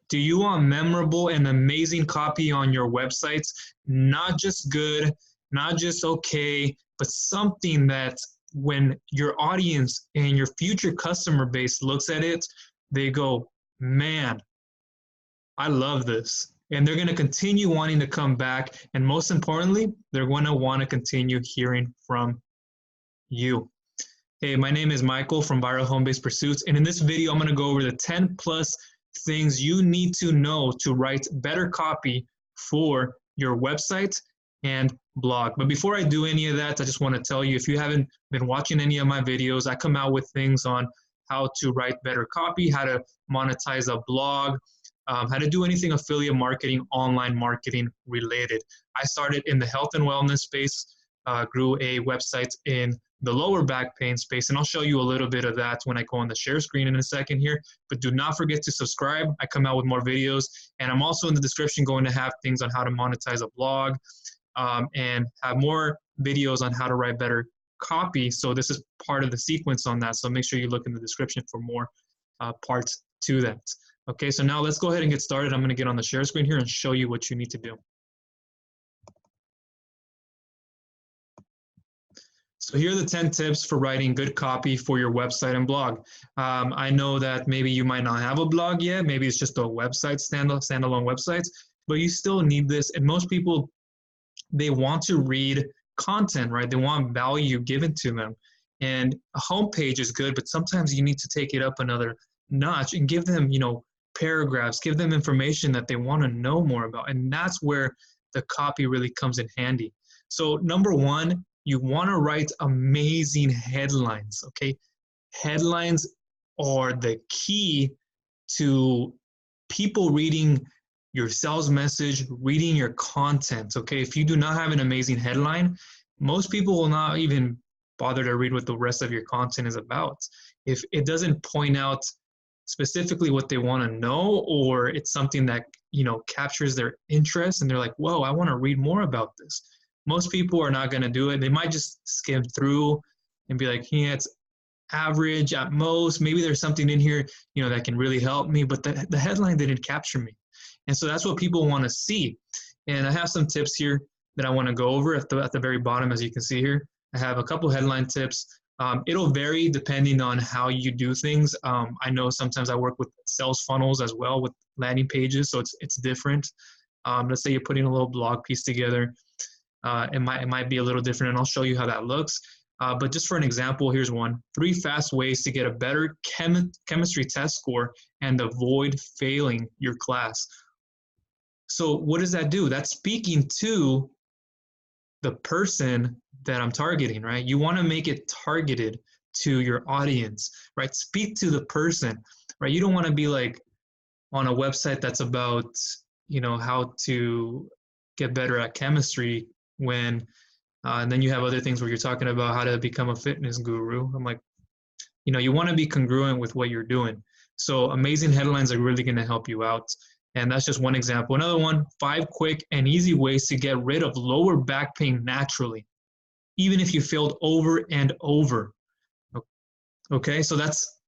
Do you want memorable and amazing copy on your websites? Not just good, not just okay, but something that when your audience and your future customer base looks at it, they go, man, I love this. And they're going to continue wanting to come back. And most importantly, they're going to want to continue hearing from you. Hey, my name is Michael from Viral Home-Based Pursuits. And in this video, I'm going to go over the 10 plus things you need to know to write better copy for your website and blog. But before I do any of that, I just want to tell you, if you haven't been watching any of my videos, I come out with things on how to write better copy, how to monetize a blog, how to do anything affiliate marketing, online marketing related. I started in the health and wellness space, grew a website in the lower back pain space, and I'll show you a little bit of that when I go on the share screen in a second here. But do not forget to subscribe. I come out with more videos, and I'm also in the description going to have things on how to monetize a blog, and have more videos on how to write better copy. So this is part of the sequence on that. So make sure you look in the description for more parts to that. Okay, so now let's go ahead and get started. I'm going to get on the share screen here and show you what you need to do. So here are the 10 tips for writing good copy for your website and blog. I know that maybe you might not have a blog yet. Maybe it's just a website, standalone websites, but you still need this. And most people, they want to read content, right? They want value given to them. And a homepage is good, but sometimes you need to take it up another notch and give them, paragraphs, give them information that they want to know more about. And that's where the copy really comes in handy. So number one, you want to write amazing headlines, okay? Headlines are the key to people reading your sales message, reading your content, okay? If you do not have an amazing headline, most people will not even bother to read what the rest of your content is about. If it doesn't point out specifically what they want to know, or it's something that, captures their interest and they're like, whoa, I want to read more about this. Most people are not going to do it. They might just skim through and be like, yeah, it's average at most. Maybe there's something in here, that can really help me, but the headline didn't capture me. And so that's what people want to see. And I have some tips here that I want to go over at the very bottom, as you can see here. I have a couple headline tips. It'll vary depending on how you do things. I know sometimes I work with sales funnels as well with landing pages, so it's different. Let's say you're putting a little blog piece together. It might be a little different, and I'll show you how that looks. But just for an example, here's one. 3 fast ways to get a better chemistry test score and avoid failing your class. So what does that do? That's speaking to the person that I'm targeting, right? You want to make it targeted to your audience, right? Speak to the person, right? You don't want to be like on a website that's about, how to get better at chemistry when, and then you have other things where you're talking about how to become a fitness guru. I'm like, you want to be congruent with what you're doing. So amazing headlines are really going to help you out. And that's just one example. Another one, 5 quick and easy ways to get rid of lower back pain naturally, even if you failed over and over. Okay, so that's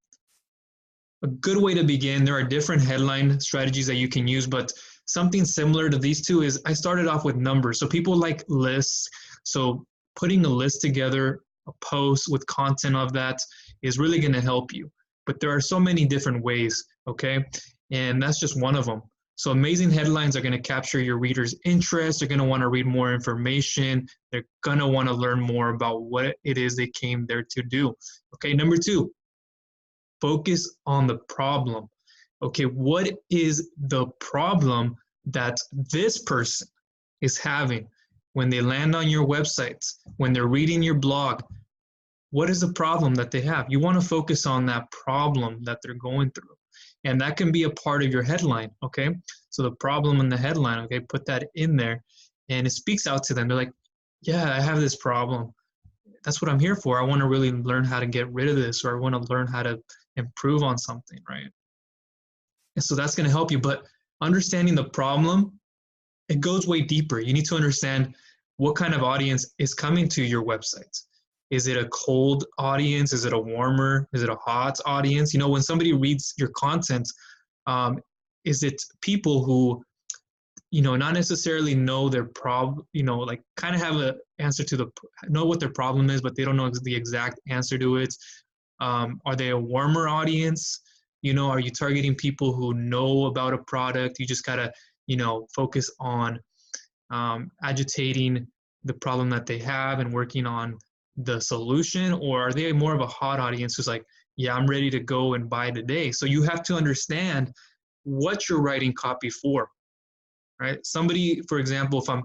a good way to begin. There are different headline strategies that you can use, but something similar to these two is I started off with numbers. So people like lists. So putting a list together, a post with content of that is really going to help you. But there are so many different ways, okay? And that's just one of them. So amazing headlines are going to capture your readers' interest. They're going to want to read more information. They're going to want to learn more about what it is they came there to do. Okay, number 2, focus on the problem. Okay, what is the problem that this person is having when they land on your website, when they're reading your blog? What is the problem that they have? You want to focus on that problem that they're going through. And that can be a part of your headline, okay? So the problem in the headline, okay, put that in there. And it speaks out to them. They're like, yeah, I have this problem. That's what I'm here for. I want to really learn how to get rid of this, or I want to learn how to improve on something, right? And so that's going to help you. But understanding the problem, it goes way deeper. You need to understand what kind of audience is coming to your website. Is it a cold audience? Is it a warmer? Is it a hot audience? When somebody reads your content, is it people who, not necessarily know their problem, like kind of have a answer to know what their problem is, but they don't know the exact answer to it. Are they a warmer audience? Are you targeting people who know about a product? You just gotta, focus on agitating the problem that they have and working on the solution? Or are they more of a hot audience who's like, yeah, I'm ready to go and buy today? So you have to understand what you're writing copy for, right? Somebody, for example, if I'm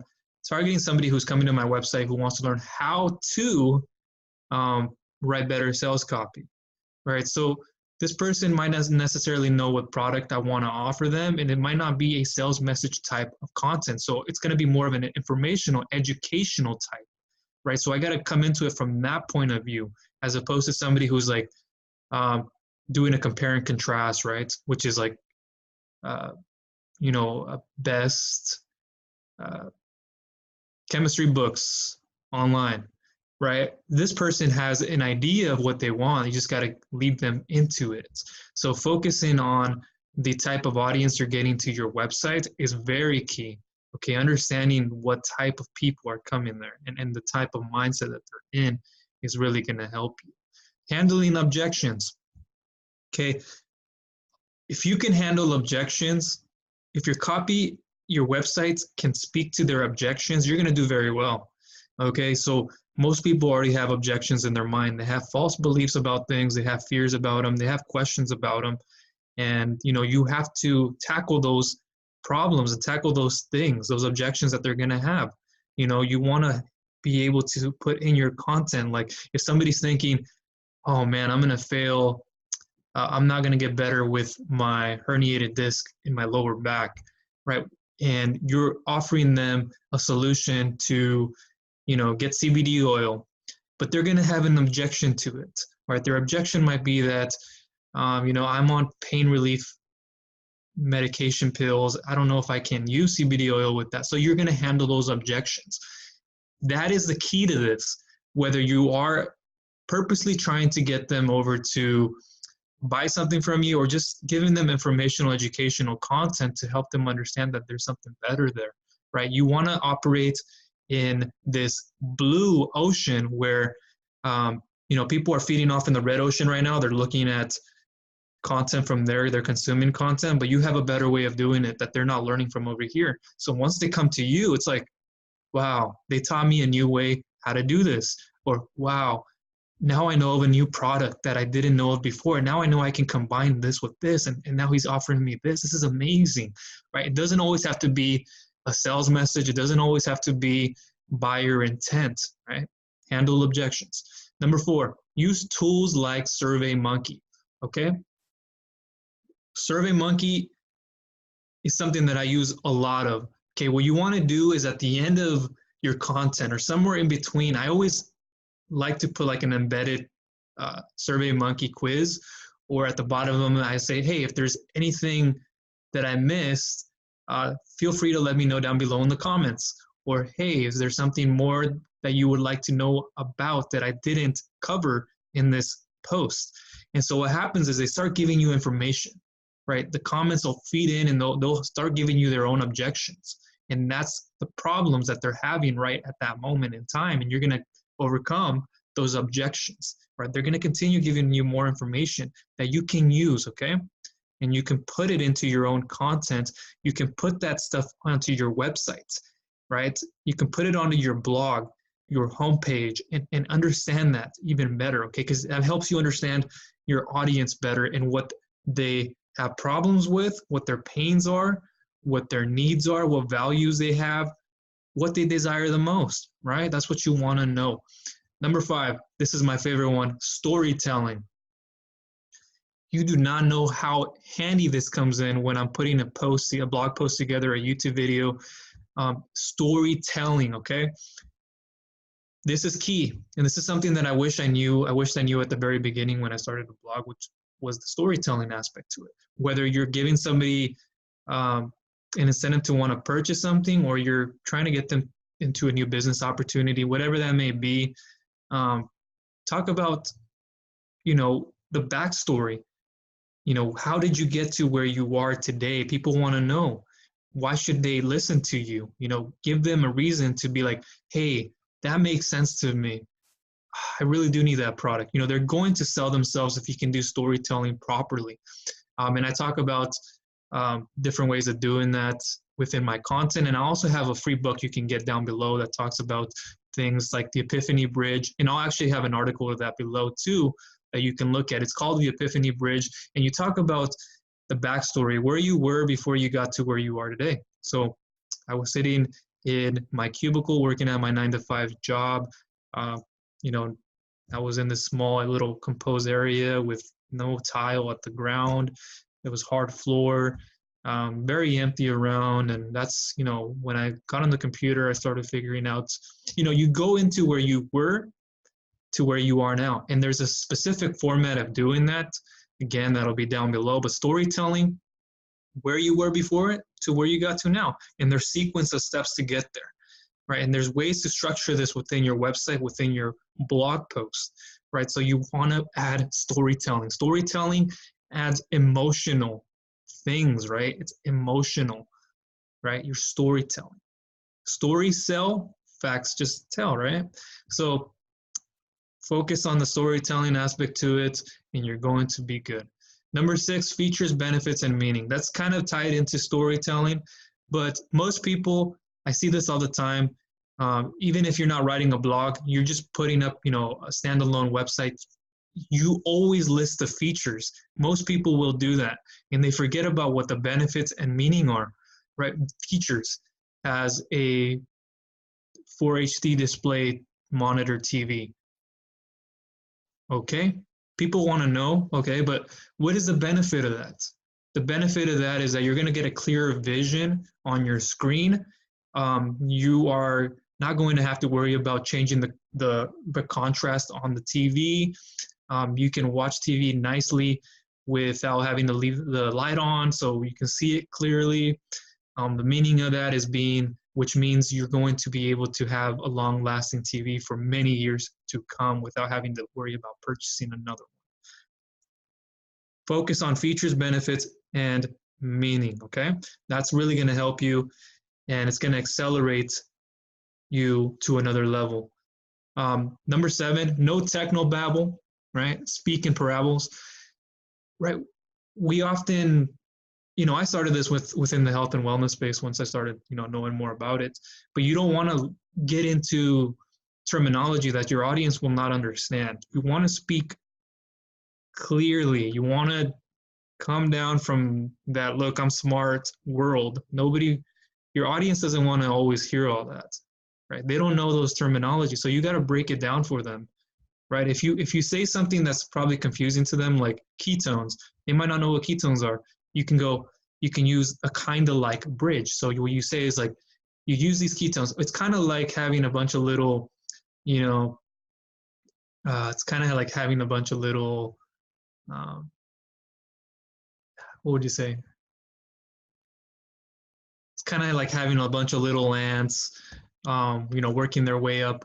targeting somebody who's coming to my website who wants to learn how to write better sales copy, right? So this person might not necessarily know what product I want to offer them, and it might not be a sales message type of content. So it's going to be more of an informational, educational type, right? So I got to come into it from that point of view, as opposed to somebody who's like doing a compare and contrast, right? Which is like, best chemistry books online, right? This person has an idea of what they want. You just got to lead them into it. So focusing on the type of audience you're getting to your website is very key. Okay, understanding what type of people are coming there and the type of mindset that they're in is really going to help you. Handling objections. Okay, if you can handle objections, if your websites can speak to their objections, you're going to do very well. Okay, so most people already have objections in their mind. They have false beliefs about things. They have fears about them. They have questions about them. And, you have to tackle those problems and tackle those things, those objections that they're going to have. You want to be able to put in your content. Like if somebody's thinking, oh man, I'm going to fail. I'm not going to get better with my herniated disc in my lower back, right? And you're offering them a solution to, get CBD oil, but they're going to have an objection to it, right? Their objection might be that, I'm on pain relief medication pills. I don't know if I can use CBD oil with that. So you're going to handle those objections. That is the key to this, whether you are purposely trying to get them over to buy something from you or just giving them informational, educational content to help them understand that there's something better there, right? You want to operate in this blue ocean where, people are feeding off in the red ocean right now. They're looking at content from there, they're consuming content, but you have a better way of doing it that they're not learning from over here. So once they come to you, it's like, wow, they taught me a new way how to do this. Or wow, now I know of a new product that I didn't know of before. Now I know I can combine this with this, and now he's offering me this. This is amazing, right? It doesn't always have to be a sales message. It doesn't always have to be buyer intent, right? Handle objections. Number 4, use tools like SurveyMonkey, okay? SurveyMonkey is something that I use a lot of. Okay, what you want to do is at the end of your content or somewhere in between, I always like to put like an embedded SurveyMonkey quiz, or at the bottom of them I say, hey, if there's anything that I missed, feel free to let me know down below in the comments. Or hey, is there something more that you would like to know about that I didn't cover in this post? And so what happens is they start giving you information, right? The comments will feed in and they'll start giving you their own objections. And that's the problems that they're having right at that moment in time. And you're going to overcome those objections, right? They're going to continue giving you more information that you can use, okay? And you can put it into your own content. You can put that stuff onto your website, right? You can put it onto your blog, your homepage, and understand that even better, okay? Because that helps you understand your audience better and what they have problems with, what their pains are, what their needs are, what values they have, what they desire the most, right? That's what you want to know. Number 5, this is my favorite one, storytelling. You do not know how handy this comes in when I'm putting a blog post together, a YouTube video. Storytelling, okay? This is key, and this is something that I wish I knew at the very beginning when I started the blog, which was the storytelling aspect to it. Whether you're giving somebody an incentive to want to purchase something, or you're trying to get them into a new business opportunity, whatever that may be, talk about, the backstory. How did you get to where you are today? People want to know. Why should they listen to you? Give them a reason to be like, hey, that makes sense to me. I really do need that product. They're going to sell themselves if you can do storytelling properly. And I talk about different ways of doing that within my content. And I also have a free book you can get down below that talks about things like the Epiphany Bridge. And I'll actually have an article of that below too that you can look at. It's called the Epiphany Bridge. And you talk about the backstory, where you were before you got to where you are today. So I was sitting in my cubicle working at my 9-to-5 job. I was in this small little composed area with no tile at the ground. It was hard floor, very empty around. And that's, when I got on the computer, I started figuring out, you go into where you were to where you are now. And there's a specific format of doing that. Again, that'll be down below. But storytelling, where you were before it to where you got to now. And there's sequence of steps to get there. Right. And there's ways to structure this within your website, within your blog post, right? So you want to add storytelling. Storytelling adds emotional things, right? It's emotional, right? Your storytelling. Stories sell, facts just tell, right? So focus on the storytelling aspect to it, and you're going to be good. Number 6, features, benefits, and meaning. That's kind of tied into storytelling, but most people, I see this all the time. Even if you're not writing a blog, you're just putting up, a standalone website. You always list the features. Most people will do that, and they forget about what the benefits and meaning are, right? Features as a 4HD display monitor TV. Okay, people want to know, okay, but what is the benefit of that? The benefit of that is that you're going to get a clearer vision on your screen. You are not going to have to worry about changing the contrast on the TV. You can watch TV nicely without having to leave the light on, so you can see it clearly. The meaning of that is which means you're going to be able to have a long-lasting TV for many years to come without having to worry about purchasing another one. Focus on features, benefits, and meaning, okay? That's really going to help you, and it's going to accelerate you to another level. Number 7, no technobabble, right? Speak in parables, right? We often, I started this within the health and wellness space once I started, knowing more about it. But you don't want to get into terminology that your audience will not understand. You want to speak clearly. You want to come down from that, look, I'm smart world. Your audience doesn't want to always hear all that, right? They don't know those terminology. So you got to break it down for them, right? If you say something that's probably confusing to them, like ketones, they might not know what ketones are. You can use a kind of like bridge. So what you say is like, you use these ketones. It's kind of like having a bunch of little, it's kind of like having a bunch of little, what would you say? It's kind of like having a bunch of little ants, working their way up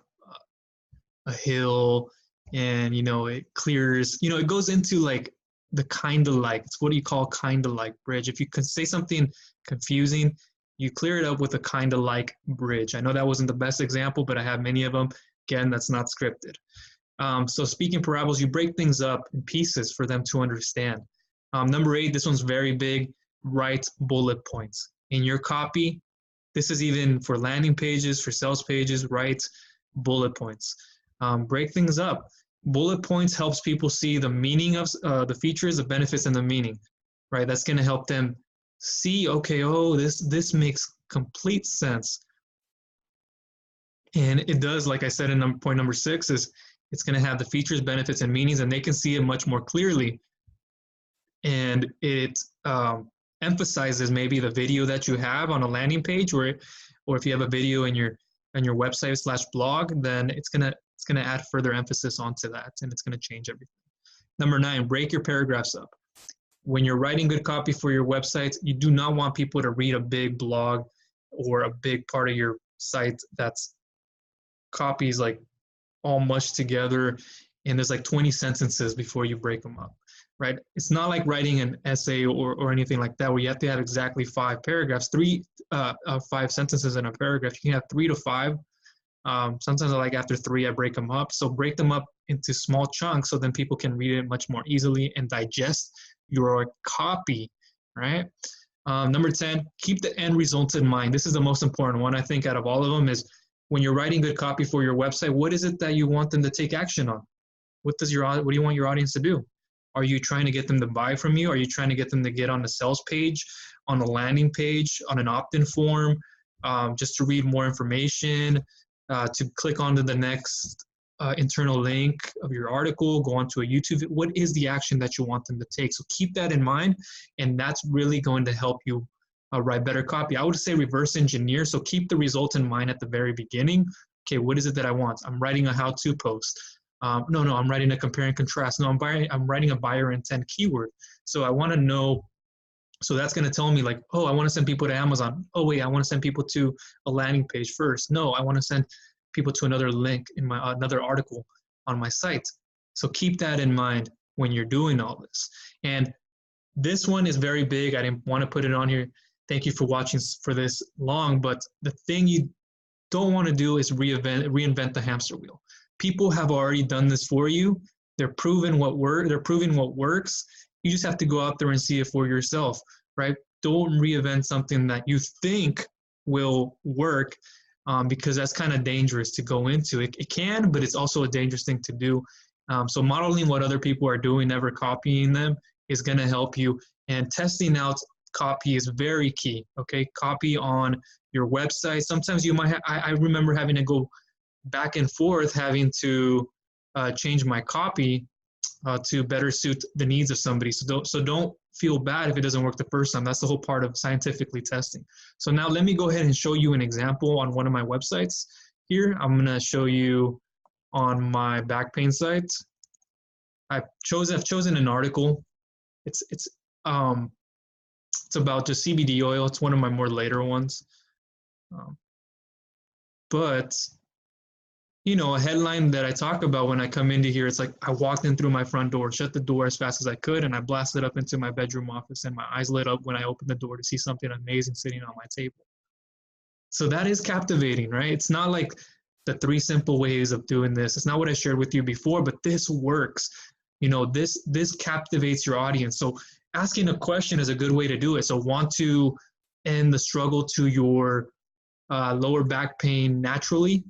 a hill, and, it clears, it goes into like the kind of like, it's what do you call kind of like bridge? If you can say something confusing, you clear it up with a kind of like bridge. I know that wasn't the best example, but I have many of them. Again, that's not scripted. So speaking parables, you break things up in pieces for them to understand. Number 8, this one's very big, write bullet points. In your copy, this is even for landing pages, for sales pages, write bullet points. Break things up. Bullet points helps people see the meaning of the features, the benefits, and the meaning, right? That's going to help them see, okay, oh, this makes complete sense. And it does, like I said in point number 6, is it's going to have the features, benefits, and meanings, and they can see it much more clearly. And it emphasizes maybe the video that you have on a landing page, or if you have a video in your website / blog, then it's gonna add further emphasis onto that, and it's gonna change everything. Number 9, break your paragraphs up. When you're writing good copy for your website, you do not want people to read a big blog or a big part of your site that's copies like all mushed together, and there's like 20 sentences before you break them up. right? It's not like writing an essay or anything like that where you have to have exactly 5 paragraphs, 5 sentences in a paragraph. You can have 3 to 5. Sometimes I like after 3, I break them up. So break them up into small chunks so then people can read it much more easily and digest your copy, right? Number 10, keep the end results in mind. This is the most important one, I think, out of all of them is when you're writing good copy for your website, what is it that you want them to take action on? What do you want your audience to do? Are you trying to get them to buy from you? Are you trying to get them to get on the sales page, on a landing page, on an opt-in form, just to read more information, to click onto the next internal link of your article, go onto a YouTube? What is the action that you want them to take? So keep that in mind, and that's really going to help you write better copy. I would say reverse engineer. So keep the result in mind at the very beginning. Okay, what is it that I want? I'm writing a how-to post. No, I'm writing a compare and contrast. No, I'm writing a buyer intent keyword. So I want to know, so that's going to tell me like, oh, I want to send people to Amazon. Oh, wait, I want to send people to a landing page first. No, I want to send people to another link in my another article on my site. So keep that in mind when you're doing all this. And this one is very big. I didn't want to put it on here. Thank you for watching for this long, but the thing you don't want to do is reinvent the hamster wheel. People have already done this for you. They're proving what works. You just have to go out there and see it for yourself, right? Don't reinvent something that you think will work, because that's kind of dangerous to go into. It can, but it's also a dangerous thing to do. So modeling what other people are doing, never copying them, is going to help you. And testing out copy is very key, okay? Copy on your website. Sometimes you might I remember having to go back and forth, having to change my copy to better suit the needs of somebody. So don't feel bad if it doesn't work the first time. That's the whole part of scientifically testing. So now let me go ahead and show you an example on one of my websites here. I'm going to show you on my back pain site. I've chosen an article. It's about just CBD oil. It's one of my more later ones. But you know, a headline that I talk about when I come into here, it's like I walked in through my front door, shut the door as fast as I could, and I blasted up into my bedroom office, and my eyes lit up when I opened the door to see something amazing sitting on my table. So that is captivating, right? It's not like the 3 simple ways of doing this. It's not what I shared with you before, but this works. You know, this captivates your audience. So asking a question is a good way to do it. So want to end the struggle to your lower back pain naturally,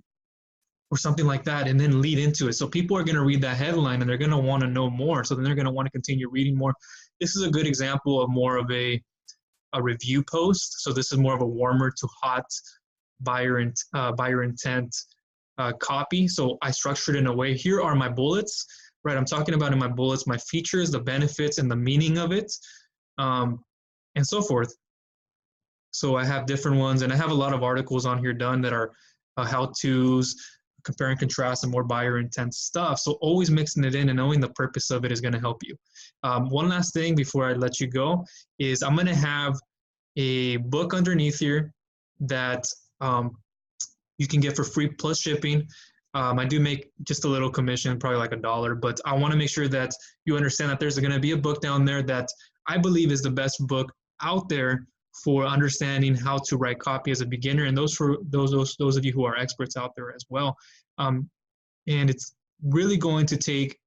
or something like that, and then lead into it. So people are going to read that headline and they're going to want to know more. So then they're going to want to continue reading more. This is a good example of more of a review post. So this is more of a warmer to hot buyer intent copy. So I structured it in a way. Here are my bullets, right? I'm talking about in my bullets, my features, the benefits, and the meaning of it, and so forth. So I have different ones, and I have a lot of articles on here done that are how-tos, compare and contrast, and more buyer intent stuff. So always mixing it in and knowing the purpose of it is going to help you. One last thing before I let you go is I'm going to have a book underneath here that you can get for free plus shipping. I do make just a little commission, probably like $1, but I want to make sure that you understand that there's going to be a book down there that I believe is the best book out there for understanding how to write copy as a beginner, and those for those of you who are experts out there as well. And it's really going to take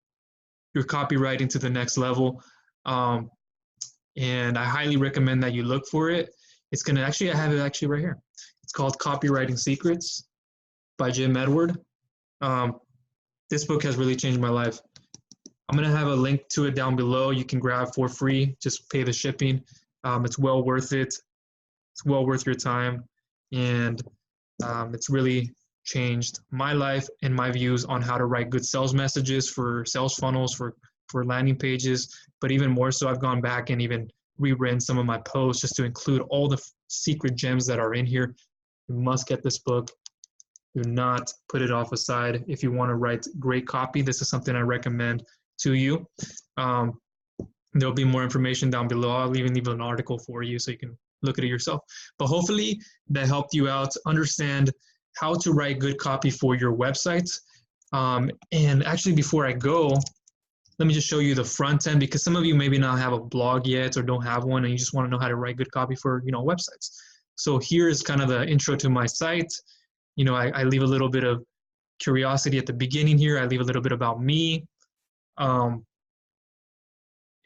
your copywriting to the next level. And I highly recommend that you look for it. It's going to I have it actually right here. It's called Copywriting Secrets by Jim Edward. This book has really changed my life. I'm going to have a link to it down below. You can grab for free, just pay the shipping. It's well worth it. It's well worth your time. And it's really changed my life and my views on how to write good sales messages for sales funnels, for landing pages. But even more so, I've gone back and even rewritten some of my posts just to include all the secret gems that are in here. You must get this book. Do not put it off aside. If you want to write great copy, this is something I recommend to you. There'll be more information down below. I'll even leave an article for you so you can look at it yourself. But hopefully that helped you out understand how to write good copy for your website. And actually, before I go, let me just show you the front end, because some of you maybe not have a blog yet or don't have one and you just want to know how to write good copy for, websites. So here is kind of the intro to my site. I leave a little bit of curiosity at the beginning here. I leave a little bit about me. And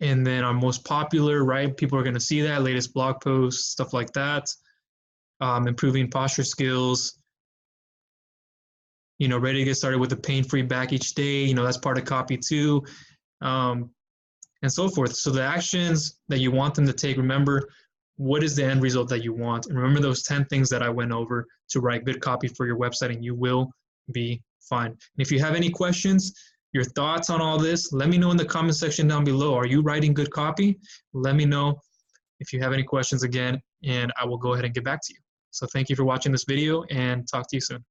then our most popular, right? People are going to see that, latest blog posts, stuff like that. Improving posture skills. Ready to get started with a pain-free back each day. That's part of copy too. And so forth. So the actions that you want them to take, remember, what is the end result that you want? And remember those 10 things that I went over to write good copy for your website, and you will be fine. And if you have any questions, your thoughts on all this, let me know in the comment section down below. Are you writing good copy? Let me know if you have any questions again, and I will go ahead and get back to you. So thank you for watching this video, and talk to you soon.